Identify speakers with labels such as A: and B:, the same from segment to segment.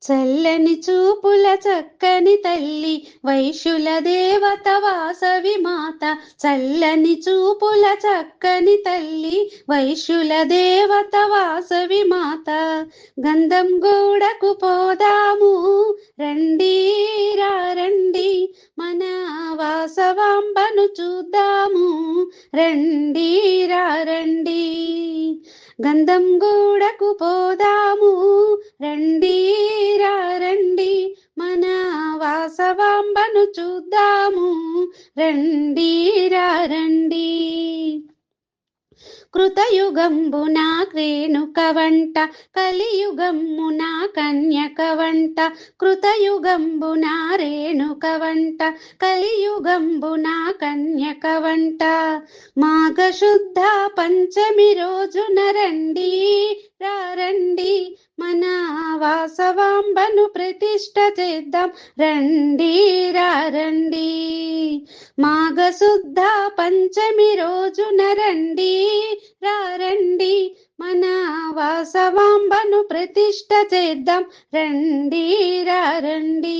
A: చల్లని చూపుల చక్కని తల్లి వైశ్యుల దేవత వాసవి మాత. చల్లని చూపుల చక్కని తల్లి వైశ్యుల దేవత వాసవి మాత. గంధం గూడకు పోదాము రండి రండి, మన వాసవాంబను చూద్దాము రండి రండి. గంధం గూడకు పోదాము రండి రండి, మన వాసవాంబను చూద్దాము రండి రండి. కృతయుగంబున రేణుక వంట, కలియుగమ్మున కన్యక వంట. కృతయుగంబున రేణుక వంట, కలియుగంబున కన్యక వంట. మాఘశుద్ధ పంచమి రోజున రండి రండి, మన వాసవాంబను ప్రతిష్ఠ చేద్దాం రండి రండి. మాఘశుద్ధ పంచమి రోజున రండి రండి, మన వాసవాంబను ప్రతిష్ఠ చేద్దాం రండి రండి.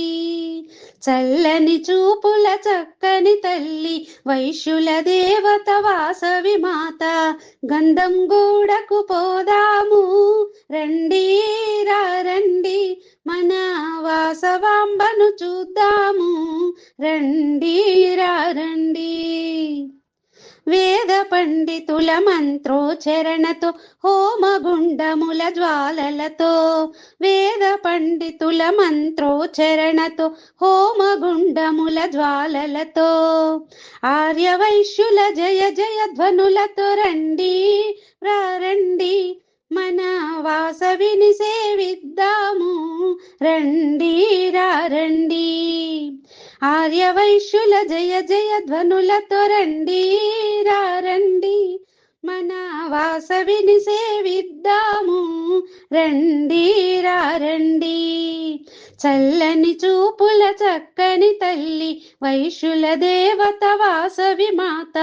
A: చల్లని చూపుల చక్కని తల్లి వైశ్యుల దేవత వాసవి మాత. గంధం గూడకు పోదాము రండి రండి, మన వాసవాంబను చూద్దాము రండి రండి. వేద పండితుల మంత్రోచ్చరణతో, హోమగుండముల జ్వాలలతో. వేద పండితుల మంత్రోచ్చరణతో, హోమగుండముల జ్వాలలతో. ఆర్యవైశ్యుల జయ జయ ధ్వనులతో రండి రండి, మన వాసవిని సేవిద్దాము రండి రండి. ఆర్యవైశ్యుల జయ జయ ధ్వనులతో రండి రండి, మన వాసవిని సేవిద్దాము రండి రండి. చల్లని చూపుల చక్కని తల్లి వైశ్యుల దేవత వాసవి మాత.